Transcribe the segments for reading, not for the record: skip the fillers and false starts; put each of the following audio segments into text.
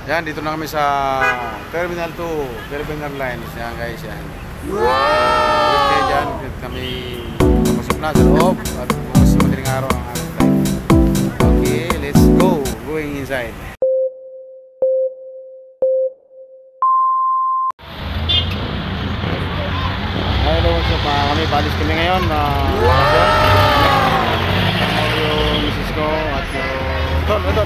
Yan, dito na kami sa Terminal 2, Terminal Lines. Yan guys, yan. Okay, dyan, kami pasok na sa loob at mas madaling araw ang ating time. Okay, let's go. Going inside. Hello, so kami balis kami ngayon na yung misis ko at ito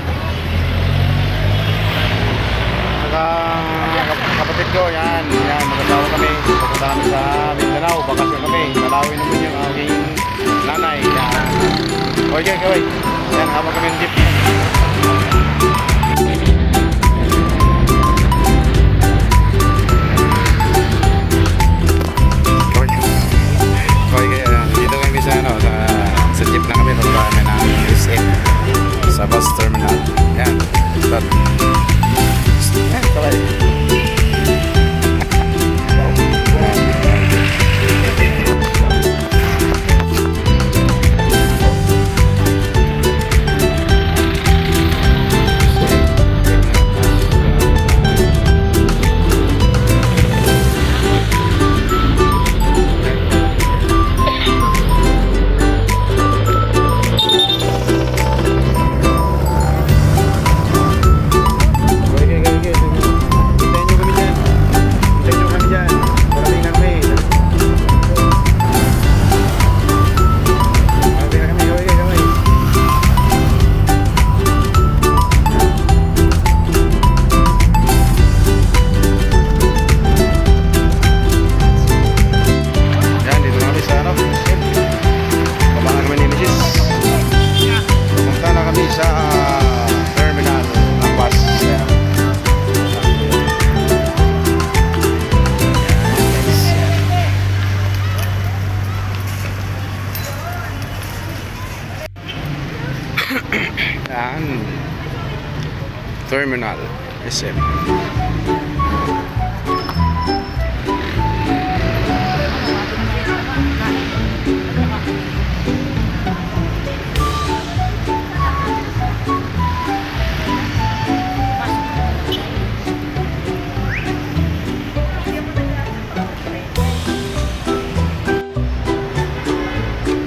kapatid ko, yan, magkatawa kami, pupunta kami sa Mindanao, bakasyon kami, malawin naman yung aking nanay, yan. Okay, yan, habang kami ng jeep. Dito kami sa jeep na kami, papunta kami ng SM, sa bus terminal, yan, start. Kawai. Yan, Terminal SM.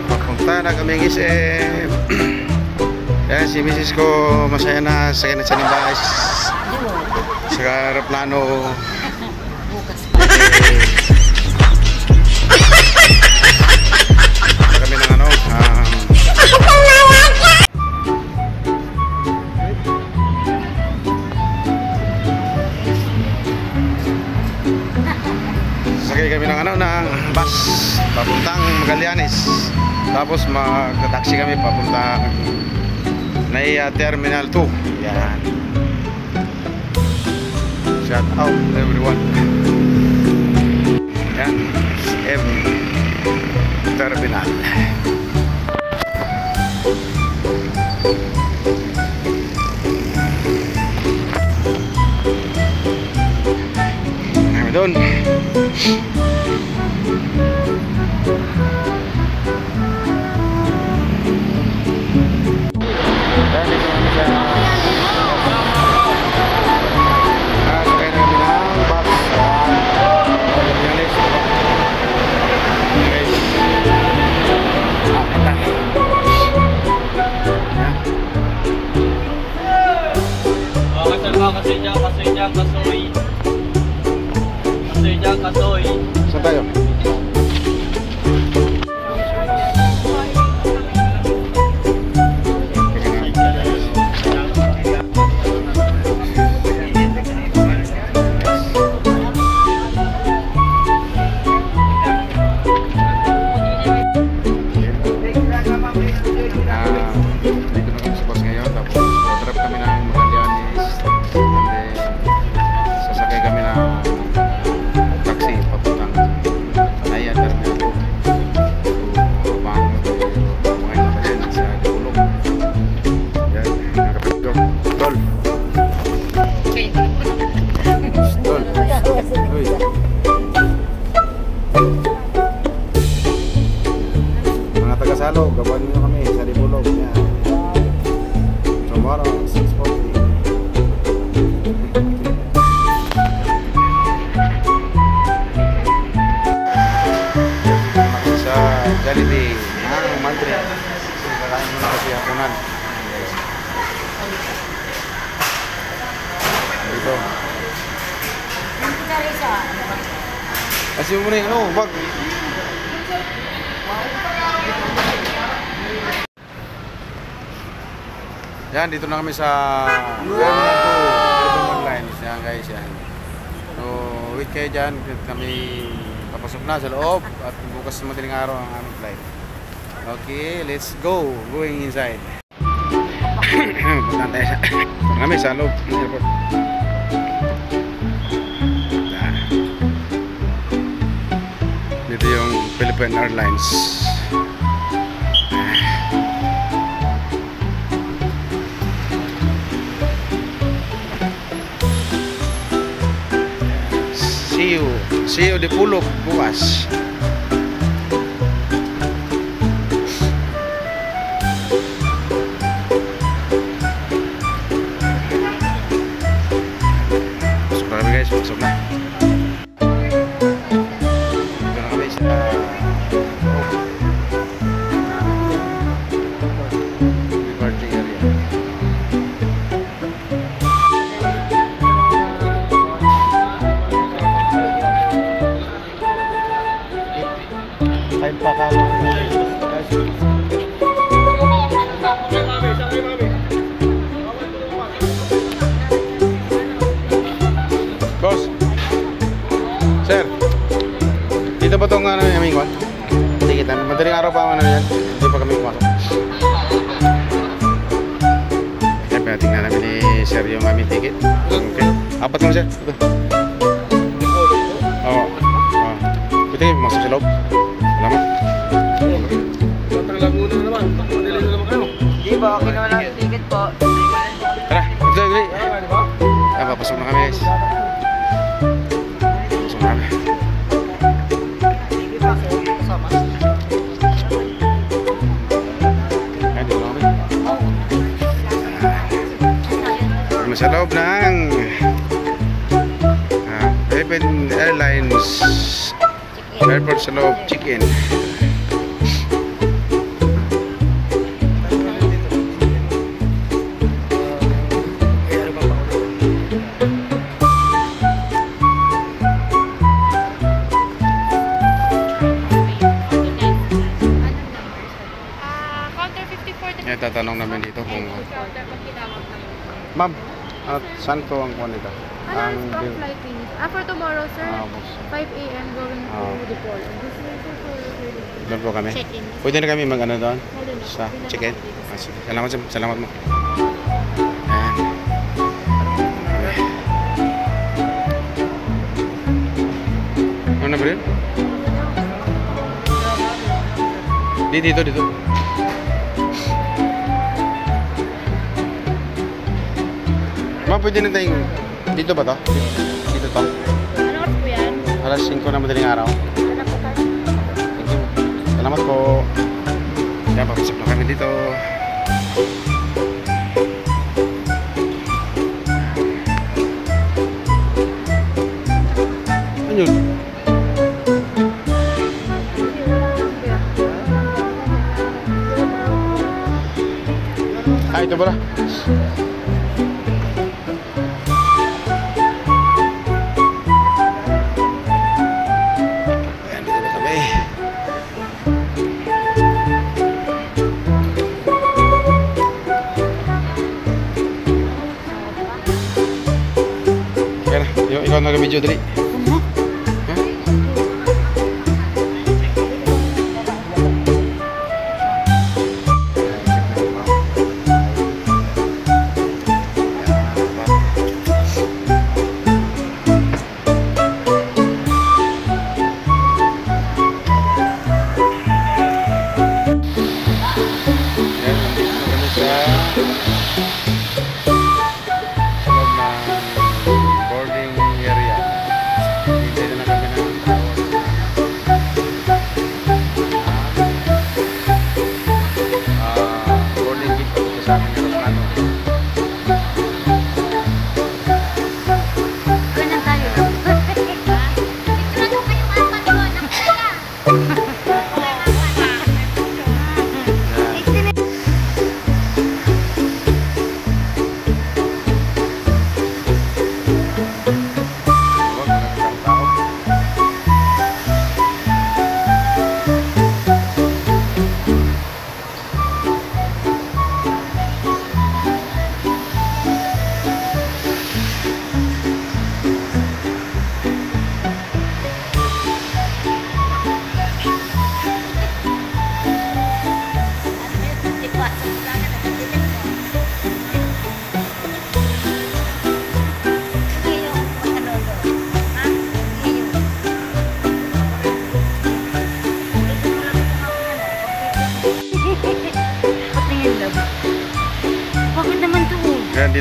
Papunta na kaming SM. Yan, si misis ko masaya na sakay na siya ng bahay sa aeroplano. Kami ng sakay kami ng ng bus papuntang Magallanes. Tapos magta-taxi kami papuntang Naya Terminal 2. Yan. Shout out everyone. Yan. SM Terminal. Kami doon. Kasoy. Saan tayo? Kasi mo na yung ano, bag. Yan, dito na kami sa Terminal 2, Philippine Airlines. Yan guys, yan. So, wait kayo dyan. Kami papasok na sa loob at bukas na madaling araw ang aming flight. Okay, let's go. Going inside. Punta tayo sa kami sa loob ng airport. Dito yung Philippine Airlines. See you di Pulog bukas. Masuk na kami guys, masuk na. Dito na kami sa departing area. Boss, sir, dito ba itong ano yung aming kwan? Hindi kita, madaling araw pa ang ano yan. Hindi pa kami pumasok. Siyempre, tingnan namin ni sir yung aming ticket. Okay, apat mo sir. Oo. Pwede kayo pumasok sa loob. Salamat. Laguna na naman. Madali na naman kayo. Di ba? Kinuha lang yung ticket po. Tara, dali. Ah, papasok na kami guys. Papasok na kami. Di ba? Kasama. Ayan, dito na kami. Kami sa loob ng Philippine Airlines Airport sa loob, check-in. Tatanong namin dito kung ma'am, saan to ang kuha nito? Ang flight finish. For tomorrow, sir, 5 AM going to Dipol. Doon po kami. Pwede na kami mag-ano doon? Sa check-in? Salamat mo. Ayan. Ano ba rin? Dito. Ma'am, pwede na tayong... Dito ba to? Dito to? Ano oras po yan? Alas 5 na madaling araw. Ano po kayo? Thank you. Salamat po. Yan, papasok na kami dito. Ano yun? Ito ba? Ikaw nag-video dali.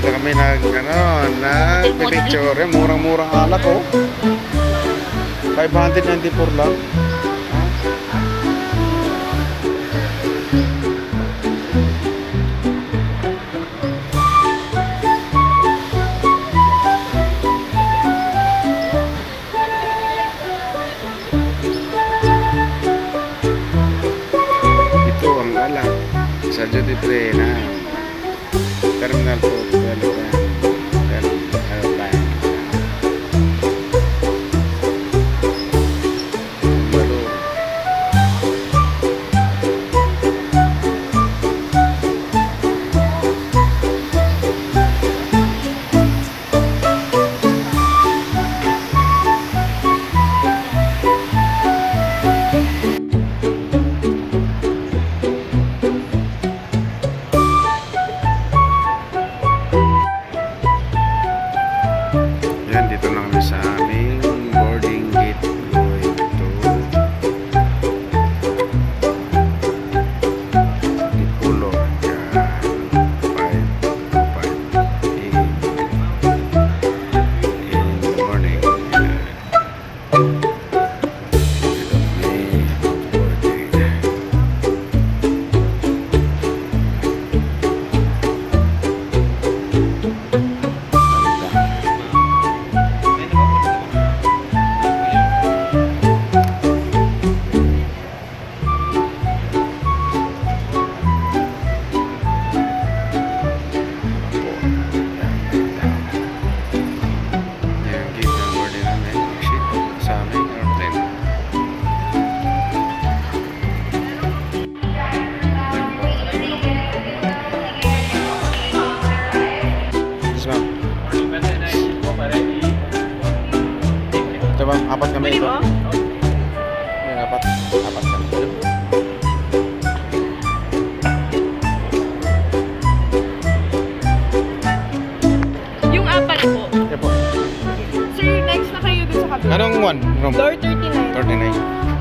dito kami nag-picture. Murang-murang alak oh. 594 lang. Ito ang alak sa duty free na Terminal 4. Yan, dito na kami sa aming boarding gate going to Dipulo. Yan, 5 in the morning. Yan. Dito kami boarding. Ito ba? Apat kami ito. Yan, apat kami. Yung apat po. Ito po. Sir, next na kayo dun sa kabila. Anong one? Room? Door 39. 39.